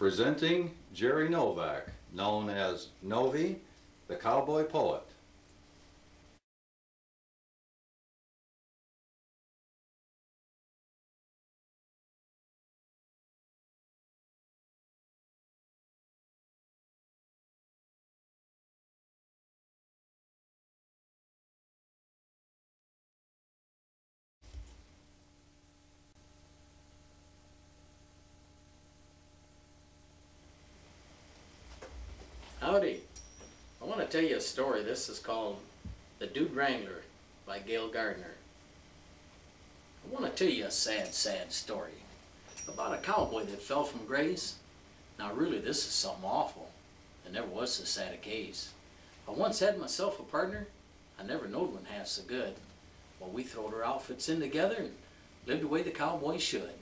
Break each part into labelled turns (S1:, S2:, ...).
S1: Presenting Jerry Novak, known as NOVE, the Cowboy Poet.
S2: Howdy. I want to tell you a story. This is called The Dude Wrangler by Gail Gardner. I want to tell you a sad, sad story about a cowboy that fell from grace. Now really, this is something awful. There never was so sad a case. I once had myself a partner. I never knowed one half so good. Well, we throwed our outfits in together and lived the way the cowboy should.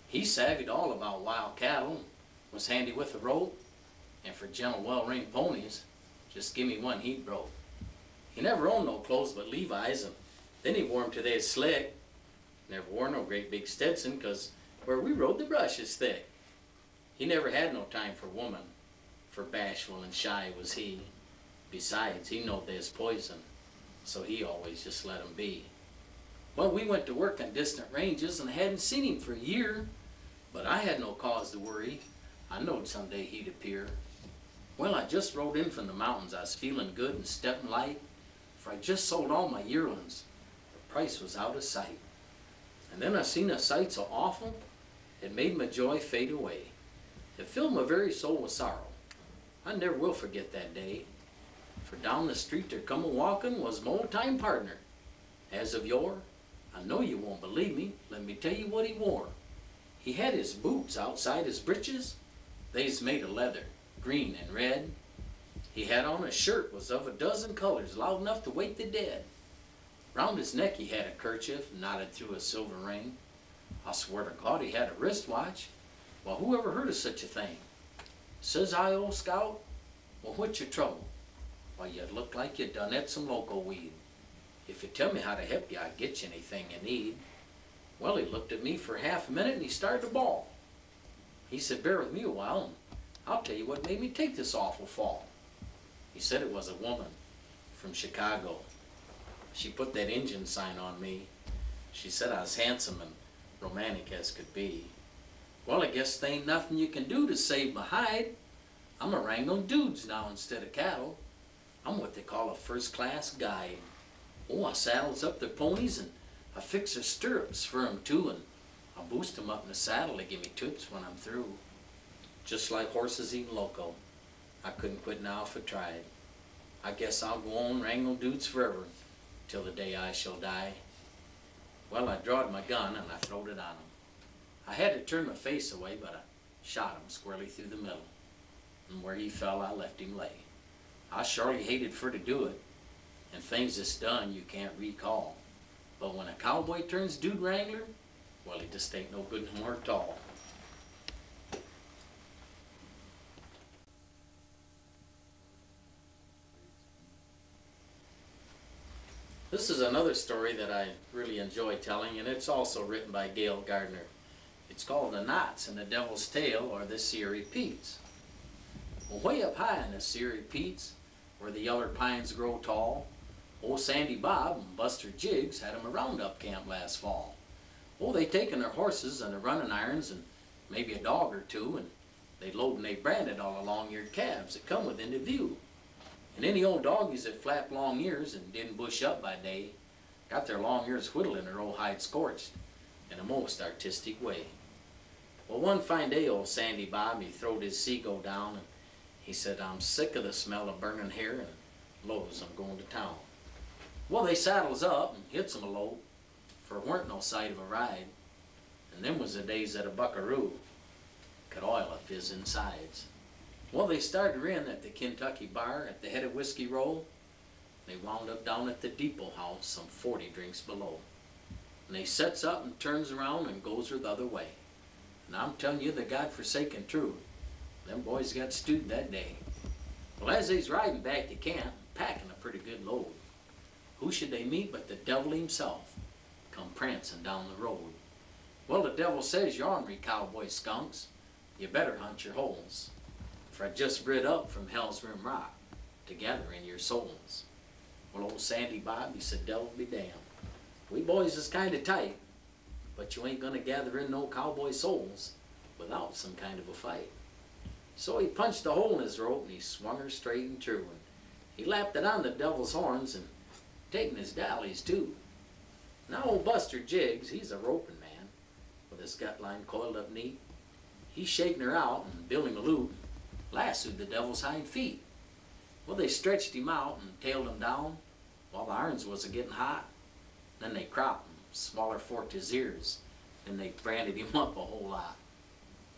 S2: He savvied all about wild cattle, was handy with a rope, and for gentle, well-reined ponies, just give me one he'd broke. He never owned no clothes but Levi's, and then he wore 'em till they was slick. Never wore no great big Stetson, 'cause where we rode the brush is thick. He never had no time for woman, for bashful and shy was he. Besides, he knowed they was poison, so he always just let 'em be. Well, we went to work on distant ranges and hadn't seen him for a year, but I had no cause to worry. I knowed someday he'd appear. Well, I just rode in from the mountains. I was feeling good and stepping light, for I just sold all my yearlings. The price was out of sight. And then I seen a sight so awful, it made my joy fade away. It filled my very soul with sorrow. I never will forget that day. For down the street there come a-walkin' was my old-time partner. As of yore, I know you won't believe me, let me tell you what he wore. He had his boots outside his breeches. They's made of leather, green and red. He had on a shirt was of a dozen colors, loud enough to wake the dead. Round his neck he had a kerchief, knotted through a silver ring. I swear to God he had a wristwatch. Well, who ever heard of such a thing? Says I, old scout, well, what's your trouble? Why, you look like you done ate some loco weed. If you tell me how to help you, I'll get you anything you need. Well, he looked at me for half a minute and he started to bawl. He said, bear with me a while and I'll tell you what made me take this awful fall. He said it was a woman from Chicago. She put that Injun sign on me. She said I was handsome and romantic as could be. Well, I guess there ain't nothing you can do to save my hide. I'm a wrangling dudes now instead of cattle. I'm what they call a first-class guide. Oh, I saddles up their ponies and I fix their stirrups for 'em too, and I boost 'em up in the saddle to give me toots when I'm through. Just like horses eating loco. I couldn't quit now if I tried. I guess I'll go on wrangle dudes forever, till the day I shall die. Well, I drawed my gun and I throwed it on him. I had to turn my face away, but I shot him squarely through the middle. And where he fell, I left him lay. I surely hated for to do it, and things that's done you can't recall. But when a cowboy turns dude wrangler, well, he just ain't no good no more at all. This is another story that I really enjoy telling, and it's also written by Gail Gardner. It's called The Knots in the Devil's Tail, or The Sierra Peats. Well, way up high in the Sierra Peats, where the yeller pines grow tall, old Sandy Bob and Buster Jiggs had 'em a roundup camp last fall. Oh, they taken their horses and their running irons and maybe a dog or two, and they load and they branded all the long-eared calves that come within the view. And any old doggies that flapped long ears and didn't bush up by day got their long ears whittled and their old hide scorched in a most artistic way. Well, one fine day old Sandy Bob, he throwed his seagull down and he said, I'm sick of the smell of burning hair and lows, I'm going to town. Well, they saddles up and hits 'em a load, for it weren't no sight of a ride. And them was the days that a buckaroo could oil up his insides. Well, they started in at the Kentucky bar at the head of Whiskey Row. They wound up down at the depot house some 40 drinks below. And they sets up and turns around and goes her the other way. And I'm telling you the God-forsaken truth, them boys got stewed that day. Well, as they's riding back to camp, packing a pretty good load, who should they meet but the devil himself come prancing down the road. Well, the devil says, you ornery cowboy skunks, you better hunt your holes, for I just rid up from Hell's Rim Rock to gather in your souls. Well, old Sandy Bob, he said, devil be damned. We boys is kind of tight, but you ain't gonna gather in no cowboy souls without some kind of a fight. So he punched a hole in his rope and he swung her straight and true, and he lapped it on the devil's horns and taking his dallies too. Now old Buster Jiggs, he's a roping man with his gut line coiled up neat. He's shaking her out and building a loop, lassoed the devil's hind feet. Well, they stretched him out and tailed him down while the irons was a-getting hot. Then they cropped him, smaller forked his ears, then they branded him up a whole lot.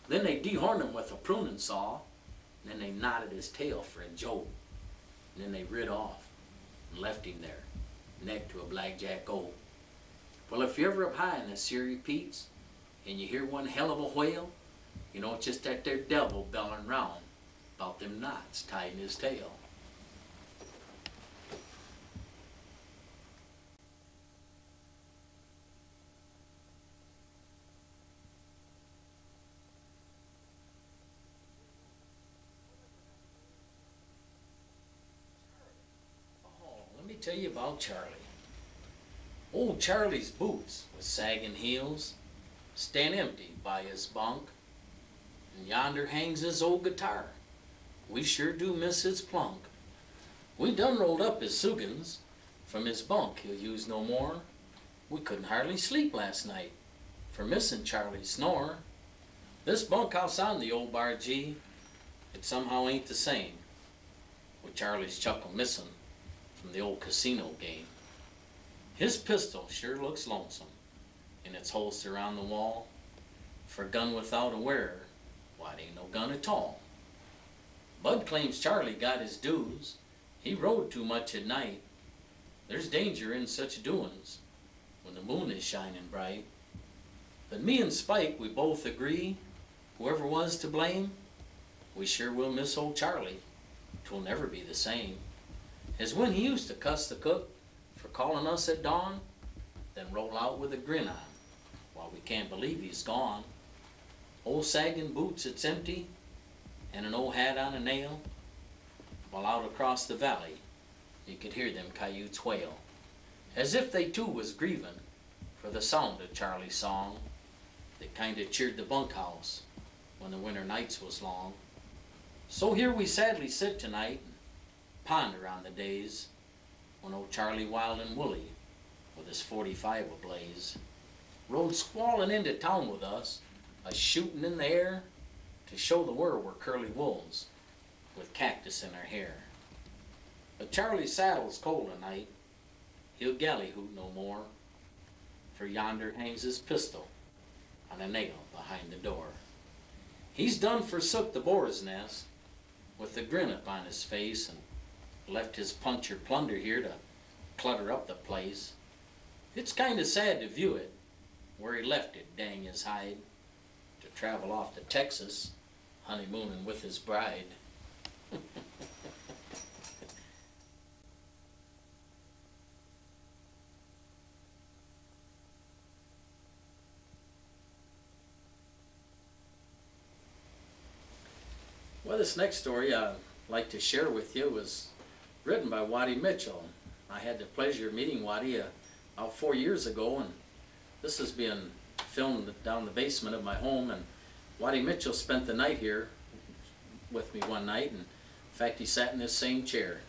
S2: Then they dehorned him with a pruning saw, and then they knotted his tail for a jolt. And then they rid off and left him there, neck to a blackjack oak. Well, if you're ever up high in the Surrey Peaks and you hear one hell of a whale, you know it's just that there devil bellin' round about them knots tied in his tail. Let me tell you about Charlie. Old Charlie's boots with sagging heels stand empty by his bunk, and yonder hangs his old guitar. We sure do miss his plunk. We done rolled up his soogans from his bunk he'll use no more. We couldn't hardly sleep last night for missing Charlie's snore. This bunkhouse on the old bar G, it somehow ain't the same with Charlie's chuckle missing from the old casino game. His pistol sure looks lonesome in its holster on the wall. For a gun without a wearer, why it ain't no gun at all. Bud claims Charlie got his dues. He rode too much at night. There's danger in such doings when the moon is shining bright. But me and Spike, we both agree, whoever was to blame, we sure will miss old Charlie. 'Twill never be the same as when he used to cuss the cook for calling us at dawn, then roll out with a grin on while we can't believe he's gone. Old sagging boots, it's empty, and an old hat on a nail, while out across the valley you could hear them coyotes wail, as if they too was grieving for the sound of Charlie's song that kinda cheered the bunkhouse when the winter nights was long. So here we sadly sit tonight and ponder on the days when old Charlie Wild and Woolly, with his 45 ablaze, rode squalling into town with us, a-shooting in the air to show the world we're curly wolves with cactus in our hair. But Charlie's saddle's cold tonight, he'll galley-hoot no more, for yonder hangs his pistol on a nail behind the door. He's done forsook the boar's nest with a grin upon his face, and left his punctured plunder here to clutter up the place. It's kinda sad to view it, where he left it, dang his hide, to travel off to Texas, honeymooning with his bride. Well, this next story I'd like to share with you was written by Waddy Mitchell. I had the pleasure of meeting Waddy about 4 years ago, and this has been filmed down the basement of my home, and Waddy Mitchell spent the night here with me one night, and in fact he sat in this same chair.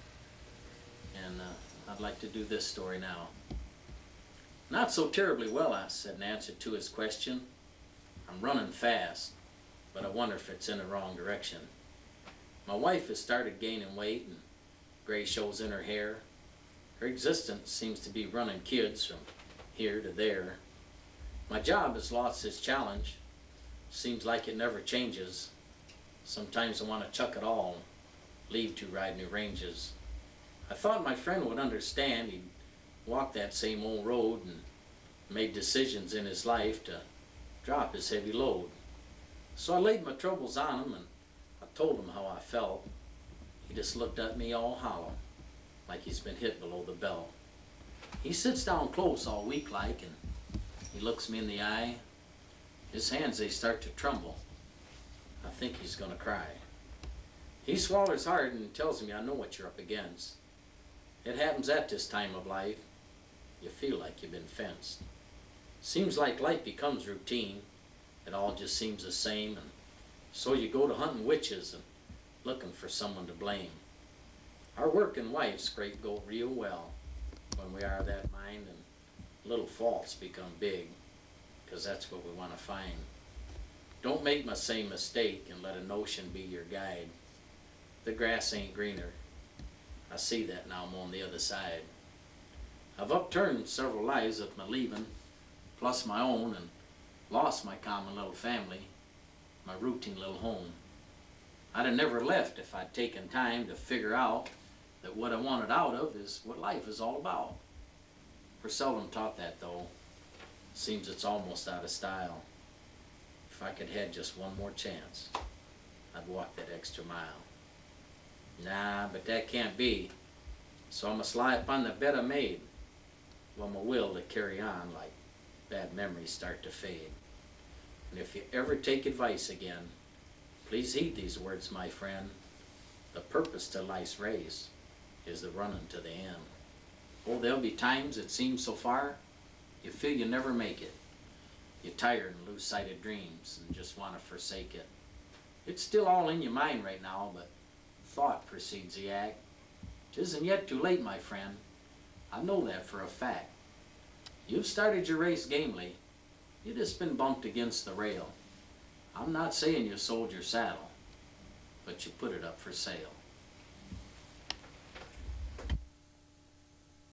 S2: And I'd like to do this story now. Not so terribly well, I said in answer to his question. I'm running fast, but I wonder if it's in the wrong direction. My wife has started gaining weight, and gray shows in her hair. Her existence seems to be running kids from here to there. My job has lost its challenge. Seems like it never changes. Sometimes I want to chuck it all and leave to ride new ranges. I thought my friend would understand. He'd walked that same old road and made decisions in his life to drop his heavy load. So I laid my troubles on him, and I told him how I felt. He just looked at me all hollow, like he's been hit below the belt. He sits down close all weak like, and he looks me in the eye. His hands, they start to tremble. I think he's gonna cry. He swallows hard and tells me I know what you're up against. It happens at this time of life. You feel like you've been fenced. Seems like life becomes routine. It all just seems the same, and so you go to hunting witches and looking for someone to blame. Our working wives scrape go real well when we are that mind, and little faults become big, 'cause that's what we want to find. Don't make my same mistake and let a notion be your guide. The grass ain't greener. I see that now I'm on the other side. I've upturned several lives with my leaving, plus my own, and lost my common little family, my routine little home. I'd have never left if I'd taken time to figure out that what I wanted out of is what life is all about. We're seldom taught that though. Seems it's almost out of style. If I could have just one more chance, I'd walk that extra mile. Nah, but that can't be. So I must lie upon the bed I made, while my will to carry on like bad memories start to fade. And if you ever take advice again, please heed these words, my friend. The purpose to life's race is the running to the end. Oh, there'll be times it seems so far, you feel you never make it. You're tired and lose sight of dreams and just want to forsake it. It's still all in your mind right now, but thought precedes the act. 'Tisn't yet too late, my friend. I know that for a fact. You've started your race gamely. You just been bumped against the rail. I'm not saying you sold your saddle, but you put it up for sale.